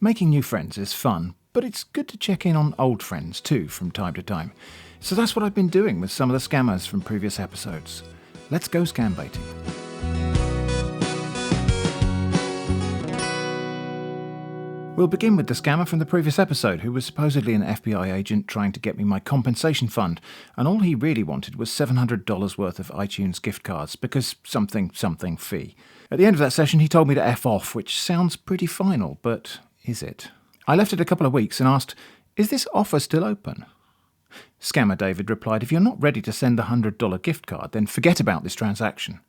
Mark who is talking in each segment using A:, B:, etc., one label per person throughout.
A: Making new friends is fun, but it's good to check in on old friends too from time to time. So that's what I've been doing with some of the scammers from previous episodes. Let's go scambaiting. We'll begin with the scammer from the previous episode, who was supposedly an FBI agent trying to get me my compensation fund, and all he really wanted was $700 worth of iTunes gift cards because something fee. At the end of that session he told me to F off, which sounds pretty final, but is it? I left it a couple of weeks and asked, "Is this offer still open?" Scammer David replied, "If you're not ready to send the $100 gift card, then forget about this transaction."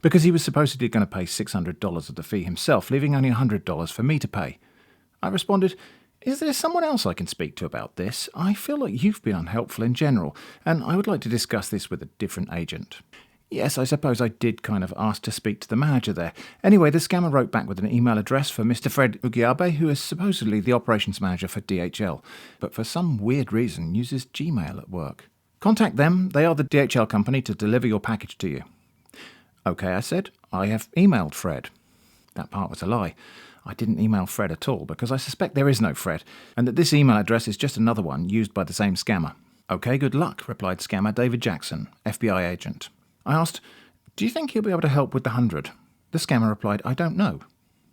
A: Because he was supposedly going to pay $600 of the fee himself, leaving only $100 for me to pay. I responded, "Is there someone else I can speak to about this? I feel like you've been unhelpful in general, and I would like to discuss this with a different agent." Yes, I suppose I did kind of ask to speak to the manager there. Anyway, the scammer wrote back with an email address for Mr. Fred Ugiabe, who is supposedly the operations manager for DHL, but for some weird reason uses Gmail at work. "Contact them. They are the DHL company to deliver your package to you." "Okay," I said. "I have emailed Fred." That part was a lie. I didn't email Fred at all because I suspect there is no Fred, and that this email address is just another one used by the same scammer. "Okay, good luck," replied scammer David Jackson, FBI agent. I asked, "Do you think he'll be able to help with the 100? The scammer replied, "I don't know."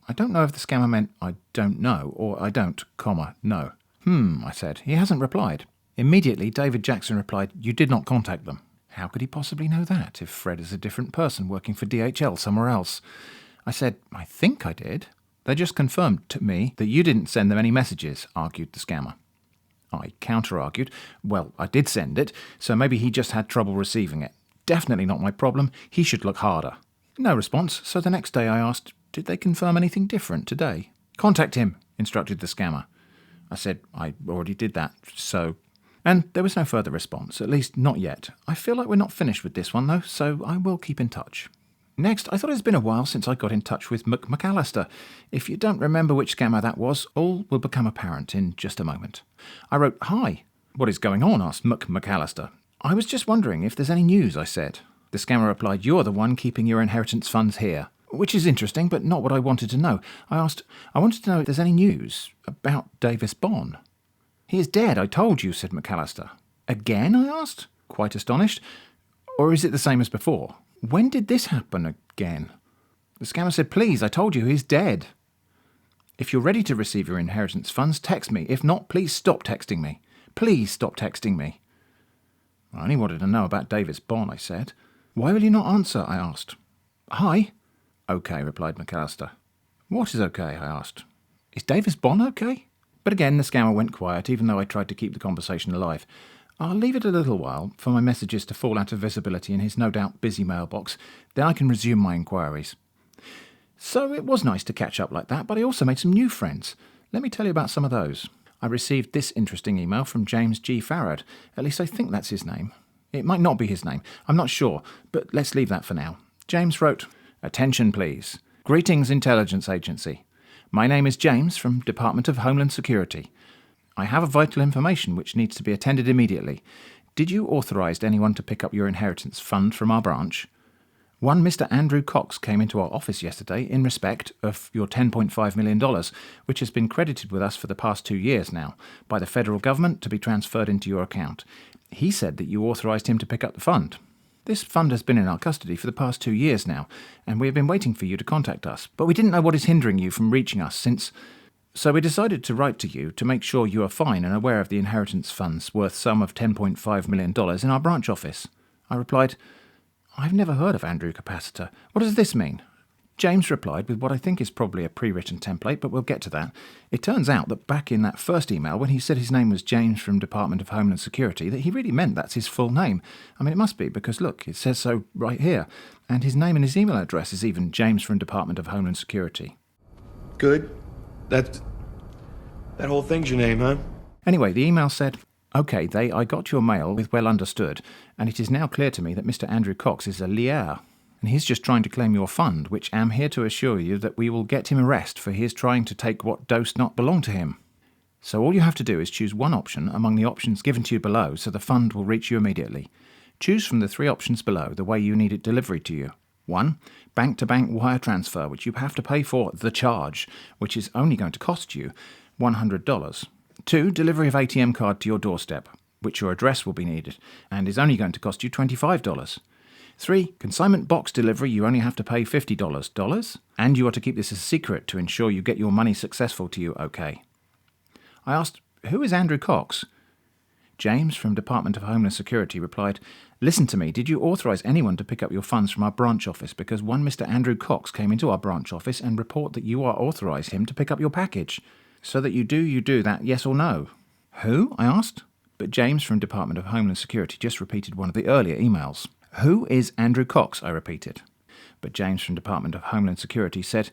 A: I don't know if the scammer meant "I don't know" or "I don't, know." I said. He hasn't replied. Immediately, David Jackson replied, "You did not contact them." How could he possibly know that if Fred is a different person working for DHL somewhere else? I said, "I think I did. They just confirmed to me that you didn't send them any messages," argued the scammer. I counter-argued, "Well, I did send it, so maybe he just had trouble receiving it. Definitely not my problem. He should look harder." No response, so the next day I asked, "Did they confirm anything different today?" "Contact him," instructed the scammer. I said, "I already did that, so..." And there was no further response, at least not yet. I feel like we're not finished with this one though, so I will keep in touch. Next, I thought it's been a while since I got in touch with McAllister. If you don't remember which scammer that was, all will become apparent in just a moment. I wrote, "Hi." "What is going on?" asked McAllister. "I was just wondering if there's any news," I said. The scammer replied, "You're the one keeping your inheritance funds here." Which is interesting, but not what I wanted to know. I wanted to know if there's any news about Davis Bond. "He is dead, I told you," said McAllister. "Again?" I asked, quite astonished. "Or is it the same as before? When did this happen again?" The scammer said, "Please, I told you he's dead. If you're ready to receive your inheritance funds, text me. If not, please stop texting me. Please stop texting me." I only wanted to know about Davis Bond, I said. "Why will you not answer?" I asked. "Hi." "Okay," replied McAllister. "What is okay?" I asked. "Is Davis Bond okay?" But again the scammer went quiet, even though I tried to keep the conversation alive. I'll leave it a little while for my messages to fall out of visibility in his no doubt busy mailbox, then I can resume my inquiries. So it was nice to catch up like that, but I also made some new friends. Let me tell you about some of those. I received this interesting email from James G Farad. At least I think that's his name. It might not be his name. I'm not sure, but let's leave that for now. James wrote, "Attention please. Greetings Intelligence Agency. My name is James from Department of Homeland Security. I have vital information which needs to be attended immediately. Did you authorise anyone to pick up your inheritance fund from our branch? One Mr. Andrew Cox came into our office yesterday in respect of your $10.5 million, which has been credited with us for the past 2 years now, by the federal government to be transferred into your account. He said that you authorised him to pick up the fund. This fund has been in our custody for the past 2 years now, and we have been waiting for you to contact us, but we didn't know what is hindering you from reaching us since... So we decided to write to you to make sure you are fine and aware of the inheritance funds worth sum of $10.5 million in our branch office." I replied, "I've never heard of Andrew Capacitor. What does this mean?" James replied with what I think is probably a pre-written template, but we'll get to that. It turns out that back in that first email, when he said his name was James from Department of Homeland Security, that he really meant that's his full name. I mean, it must be, because look, it says so right here. And his name and his email address is even James from Department of Homeland Security.
B: Good. That whole thing's your name, huh?
A: Anyway, the email said, "Okay, I got your mail with well understood, and it is now clear to me that Mr. Andrew Cox is a liar, and he's just trying to claim your fund, which am here to assure you that we will get him arrested for he is trying to take what does not belong to him. So all you have to do is choose one option among the options given to you below so the fund will reach you immediately. Choose from the 3 options below the way you need it delivered to you. 1. Bank-to-bank wire transfer, which you have to pay for the charge, which is only going to cost you $100. 2. Delivery of ATM card to your doorstep, which your address will be needed, and is only going to cost you $25. 3. Consignment box delivery, you only have to pay $50. And you are to keep this a secret to ensure you get your money successful to you okay. I asked, who is Andrew Cox? James from Department of Homeland Security replied, listen to me, did you authorise anyone to pick up your funds from our branch office? Because one Mr. Andrew Cox came into our branch office and report that you are authorised him to pick up your package. So that you do that, yes or no? Who? I asked. But James from Department of Homeland Security just repeated one of the earlier emails. Who is Andrew Cox? I repeated. But James from Department of Homeland Security said,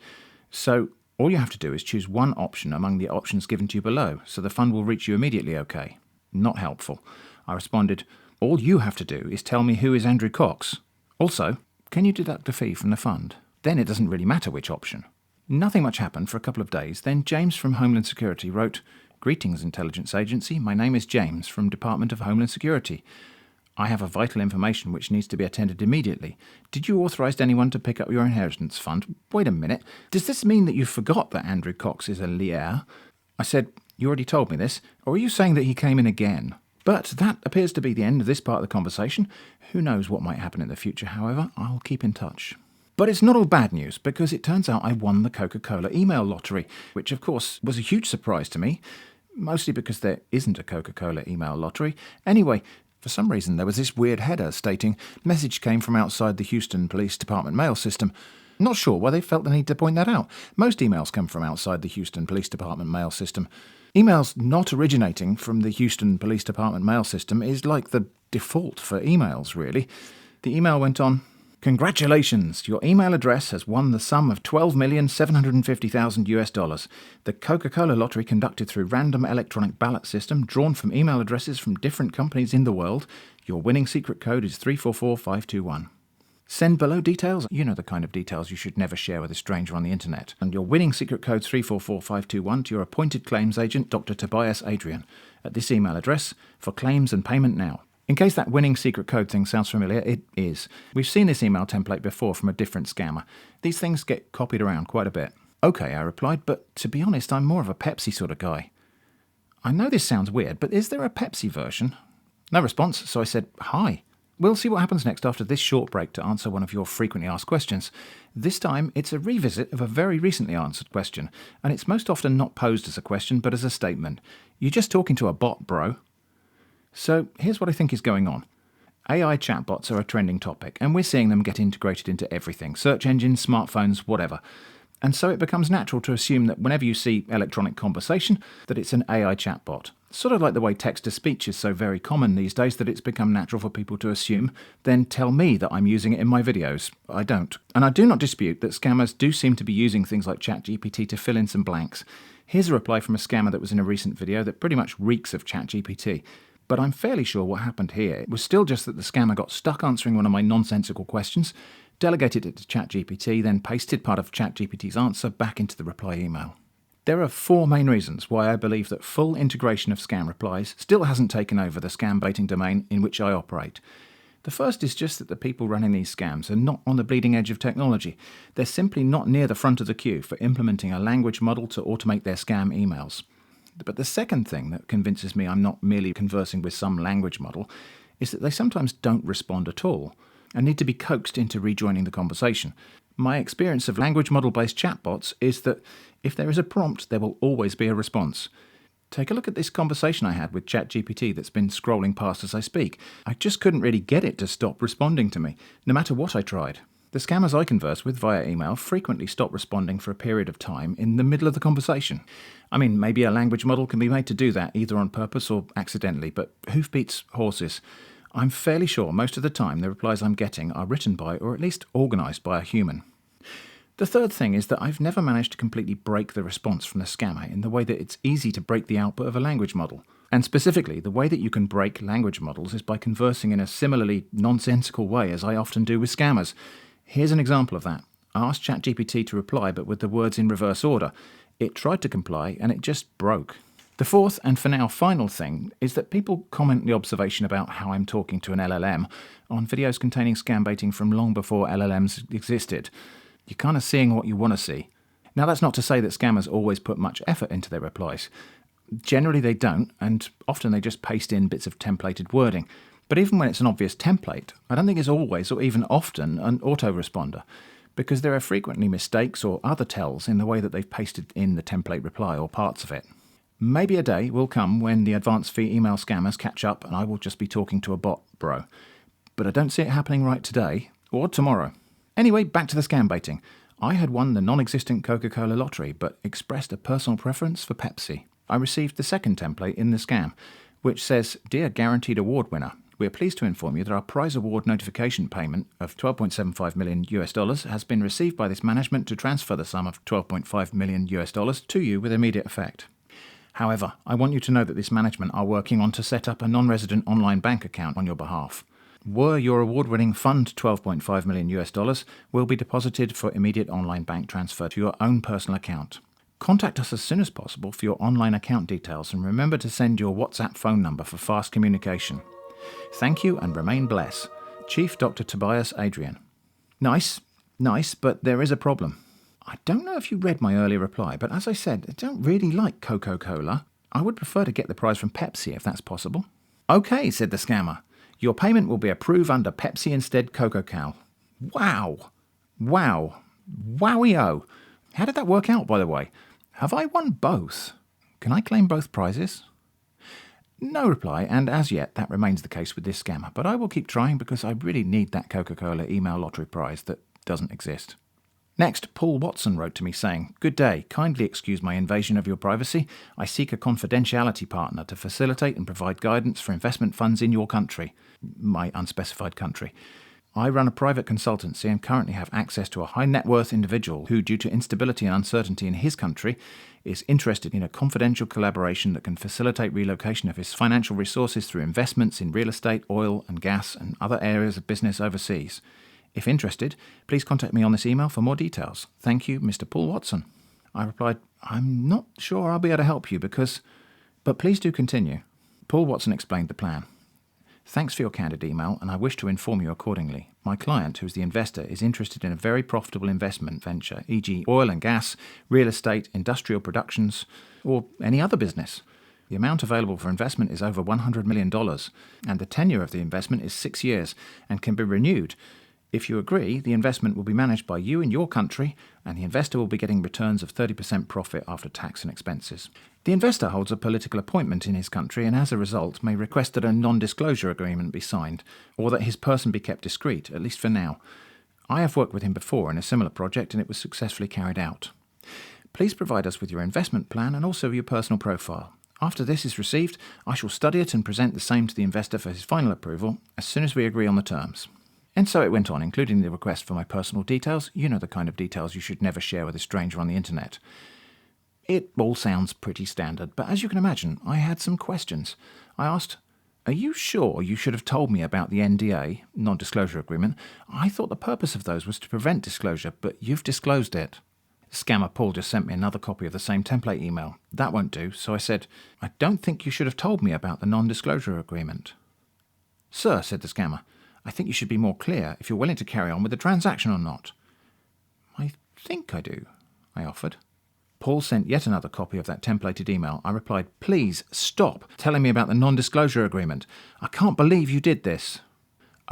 A: so all you have to do is choose one option among the options given to you below, so the fund will reach you immediately okay. Not helpful. I responded, all you have to do is tell me who is Andrew Cox. Also, can you deduct a fee from the fund? Then it doesn't really matter which option. Nothing much happened for a couple of days. Then James from Homeland Security wrote, Greetings, Intelligence Agency. My name is James from Department of Homeland Security. I have a vital information which needs to be attended immediately. Did you authorise anyone to pick up your inheritance fund? Wait a minute. Does this mean that you forgot that Andrew Cox is a liar? I said, you already told me this, or are you saying that he came in again? But that appears to be the end of this part of the conversation. Who knows what might happen in the future, however, I'll keep in touch. But it's not all bad news, because it turns out I won the CocaCola email lottery, which of course was a huge surprise to me, mostly because there isn't a Coca-Cola email lottery. Anyway, for some reason there was this weird header stating, message came from outside the Houston Police Department mail system. Not sure why they felt the need to point that out. Most emails come from outside the Houston Police Department mail system. Emails not originating from the Houston Police Department mail system is like the default for emails, really. The email went on, congratulations, your email address has won the sum of $12,750,000 US. The Coca-Cola Lottery conducted through random electronic ballot system drawn from email addresses from different companies in the world. Your winning secret code is 344521. Send below details. You know the kind of details you should never share with a stranger on the internet. And your winning secret code 344521 to your appointed claims agent, Dr. Tobias Adrian, at this email address for claims and payment now. In case that winning secret code thing sounds familiar, it is. We've seen this email template before from a different scammer. These things get copied around quite a bit. Okay, I replied, but to be honest, I'm more of a Pepsi sort of guy. I know this sounds weird, but is there a Pepsi version? No response, so I said, hi. We'll see what happens next after this short break to answer one of your frequently asked questions. This time, it's a revisit of a very recently answered question, and it's most often not posed as a question, but as a statement. You're just talking to a bot, bro. So, here's what I think is going on. AI chatbots are a trending topic, and we're seeing them get integrated into everything. Search engines, smartphones, whatever. And so it becomes natural to assume that whenever you see electronic conversation, that it's an AI chatbot. Sort of like the way text-to-speech is so very common these days that it's become natural for people to assume, then tell me that I'm using it in my videos. I don't. And I do not dispute that scammers do seem to be using things like ChatGPT to fill in some blanks. Here's a reply from a scammer that was in a recent video that pretty much reeks of ChatGPT. But I'm fairly sure what happened here was still just that the scammer got stuck answering one of my nonsensical questions, delegated it to ChatGPT, then pasted part of ChatGPT's answer back into the reply email. There are 4 main reasons why I believe that full integration of scam replies still hasn't taken over the scambaiting domain in which I operate. The first is just that the people running these scams are not on the bleeding edge of technology. They're simply not near the front of the queue for implementing a language model to automate their scam emails. But the second thing that convinces me I'm not merely conversing with some language model is that they sometimes don't respond at all and need to be coaxed into rejoining the conversation. My experience of language model-based chatbots is that if there is a prompt, there will always be a response. Take a look at this conversation I had with ChatGPT that's been scrolling past as I speak. I just couldn't really get it to stop responding to me, no matter what I tried. The scammers I converse with via email frequently stop responding for a period of time in the middle of the conversation. I mean, maybe a language model can be made to do that, either on purpose or accidentally, but hoof beats horses. I'm fairly sure most of the time the replies I'm getting are written by, or at least organised by, a human. The third thing is that I've never managed to completely break the response from the scammer in the way that it's easy to break the output of a language model. And specifically, the way that you can break language models is by conversing in a similarly nonsensical way as I often do with scammers. Here's an example of that. I asked ChatGPT to reply, but with the words in reverse order. It tried to comply, and it just broke. The fourth, and for now final thing, is that people comment the observation about how I'm talking to an LLM on videos containing scambaiting from long before LLMs existed. You're kind of seeing what you want to see. Now, that's not to say that scammers always put much effort into their replies. Generally they don't, and often they just paste in bits of templated wording. But even when it's an obvious template, I don't think it's always or even often an autoresponder, because there are frequently mistakes or other tells in the way that they've pasted in the template reply or parts of it. Maybe a day will come when the advance fee email scammers catch up and I will just be talking to a bot, bro. But I don't see it happening right today or tomorrow. Anyway, back to the scam baiting. I had won the non-existent CocaCola Lottery, but expressed a personal preference for Pepsi. I received the second template in the scam, which says, "Dear Guaranteed Award winner, we are pleased to inform you that our prize award notification payment of $12.75 million has been received by this management to transfer the sum of $12.5 million to you with immediate effect. However, I want you to know that this management are working on to set up a non-resident online bank account on your behalf. Were your award-winning fund $12.5 million will be deposited for immediate online bank transfer to your own personal account. Contact us as soon as possible for your online account details and remember to send your WhatsApp phone number for fast communication. Thank you and remain blessed. Chief Dr. Tobias Adrian." Nice, but there is a problem. I don't know if you read my earlier reply, but as I said, I don't really like Coca-Cola. I would prefer to get the prize from Pepsi if that's possible. "Okay," said the scammer. "Your payment will be approved under Pepsi instead CocaCola." Wow. Wowie-o. How did that work out, by the way? Have I won both? Can I claim both prizes? No reply, and as yet that remains the case with this scammer, but I will keep trying because I really need that Coca-Cola email lottery prize that doesn't exist. Next, Paul Watson wrote to me saying, "Good day, kindly excuse my invasion of your privacy. I seek a confidentiality partner to facilitate and provide guidance for investment funds in your country," my unspecified country. "I run a private consultancy and currently have access to a high net worth individual who, due to instability and uncertainty in his country, is interested in a confidential collaboration that can facilitate relocation of his financial resources through investments in real estate, oil and gas and other areas of business overseas. If interested, please contact me on this email for more details. Thank you, Mr. Paul Watson." I replied, "I'm not sure I'll be able to help you but please do continue." Paul Watson explained the plan. "Thanks for your candid email, and I wish to inform you accordingly. My client, who is the investor, is interested in a very profitable investment venture, e.g. oil and gas, real estate, industrial productions, or any other business. The amount available for investment is over $100 million, and the tenure of the investment is 6 years and can be renewed. If you agree, the investment will be managed by you in your country, and the investor will be getting returns of 30% profit after tax and expenses. The investor holds a political appointment in his country and as a result may request that a non-disclosure agreement be signed, or that his person be kept discreet, at least for now. I have worked with him before in a similar project and it was successfully carried out. Please provide us with your investment plan and also your personal profile. After this is received, I shall study it and present the same to the investor for his final approval as soon as we agree on the terms." And so it went on, including the request for my personal details. You know the kind of details you should never share with a stranger on the internet. It all sounds pretty standard, but as you can imagine, I had some questions. I asked, "Are you sure you should have told me about the NDA, non-disclosure agreement? I thought the purpose of those was to prevent disclosure, but you've disclosed it." Scammer Paul just sent me another copy of the same template email. That won't do, so I said, "I don't think you should have told me about the non-disclosure agreement." "Sir," said the scammer, "I think you should be more clear if you're willing to carry on with the transaction or not." "I think I do," I offered. Paul sent yet another copy of that templated email. I replied, "Please stop telling me about the non-disclosure agreement. I can't believe you did this."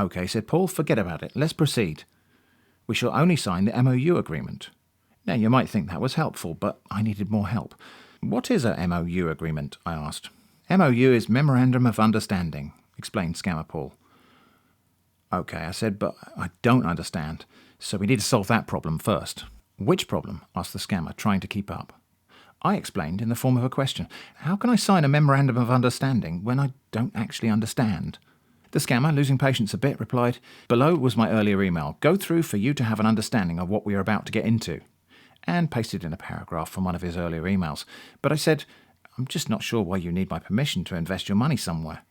A: "Okay," said Paul, "forget about it. Let's proceed. We shall only sign the MOU agreement." Now, you might think that was helpful, but I needed more help. "What is a MOU agreement?" I asked. "MOU is Memorandum of Understanding," explained Scammer Paul. "Okay," I said, "but I don't understand, so we need to solve that problem first." "Which problem?" asked the scammer, trying to keep up. I explained in the form of a question. How can I sign a Memorandum of Understanding when I don't actually understand? The scammer, losing patience a bit, replied, "Below was my earlier email. Go through for you to have an understanding of what we are about to get into," and pasted in a paragraph from one of his earlier emails. But I said, "I'm just not sure why you need my permission to invest your money somewhere."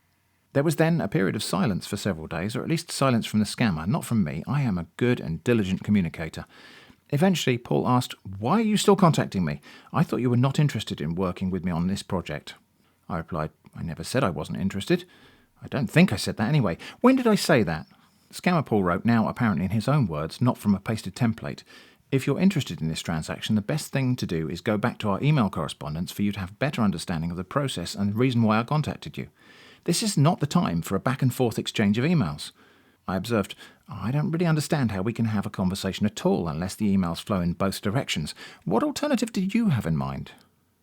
A: There was then a period of silence for several days, or at least silence from the scammer, not from me. I am a good and diligent communicator. Eventually, Paul asked, "Why are you still contacting me? I thought you were not interested in working with me on this project." I replied, "I never said I wasn't interested. I don't think I said that anyway. When did I say that?" Scammer Paul wrote, now apparently in his own words, not from a pasted template, "If you're interested in this transaction, the best thing to do is go back to our email correspondence for you to have a better understanding of the process and the reason why I contacted you. This is not the time for a back and forth exchange of emails." I observed, "I don't really understand how we can have a conversation at all unless the emails flow in both directions. What alternative did you have in mind?"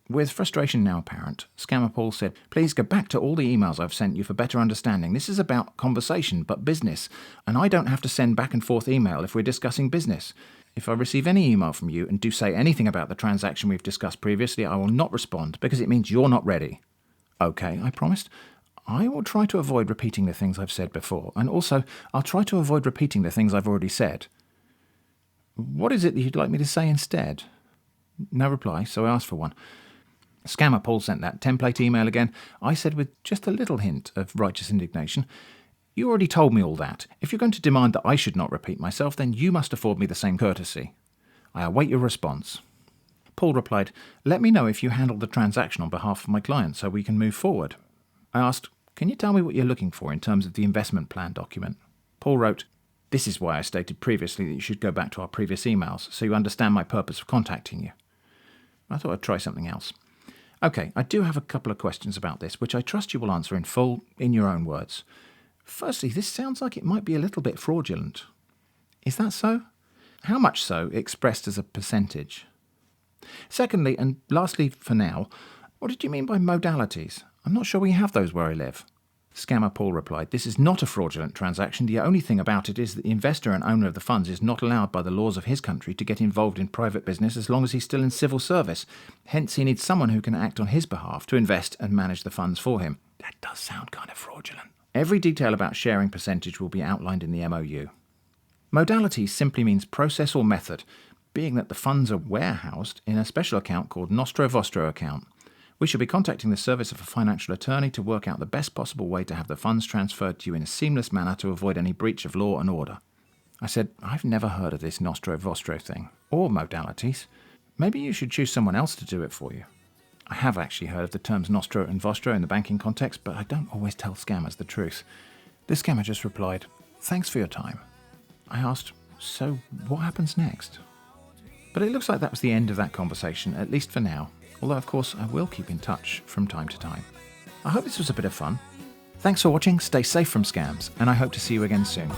A: With frustration now apparent, Scammer Paul said, "Please go back to all the emails I've sent you for better understanding. This is about conversation, but business, and I don't have to send back and forth email if we're discussing business. If I receive any email from you and do say anything about the transaction we've discussed previously, I will not respond because it means you're not ready." "Okay," I promised. "I will try to avoid repeating the things I've said before, and also I'll try to avoid repeating the things I've already said." "What is it that you'd like me to say instead?" No reply, so I asked for one. Scammer Paul sent that template email again. I said with just a little hint of righteous indignation, "You already told me all that. If you're going to demand that I should not repeat myself, then you must afford me the same courtesy. I await your response." Paul replied, "Let me know if you handled the transaction on behalf of my client so we can move forward." I asked, "Can you tell me what you're looking for in terms of the investment plan document?" Paul wrote, "This is why I stated previously that you should go back to our previous emails so you understand my purpose of contacting you." I thought I'd try something else. "Okay, I do have a couple of questions about this, which I trust you will answer in full, in your own words. Firstly, this sounds like it might be a little bit fraudulent. Is that so? How much so, expressed as a percentage? Secondly, and lastly for now, what did you mean by modalities? I'm not sure we have those where I live." Scammer Paul replied, "This is not a fraudulent transaction. The only thing about it is that the investor and owner of the funds is not allowed by the laws of his country to get involved in private business as long as he's still in civil service. Hence, he needs someone who can act on his behalf to invest and manage the funds for him." That does sound kind of fraudulent. "Every detail about sharing percentage will be outlined in the MOU. Modality simply means process or method, being that the funds are warehoused in a special account called Nostro Vostro account. We shall be contacting the service of a financial attorney to work out the best possible way to have the funds transferred to you in a seamless manner to avoid any breach of law and order." I said, "I've never heard of this Nostro Vostro thing, or modalities. Maybe you should choose someone else to do it for you." I have actually heard of the terms Nostro and Vostro in the banking context, but I don't always tell scammers the truth. This scammer just replied, "Thanks for your time." I asked, "So what happens next?" But it looks like that was the end of that conversation, at least for now. Although, of course, I will keep in touch from time to time. I hope this was a bit of fun. Thanks for watching, stay safe from scams, and I hope to see you again soon.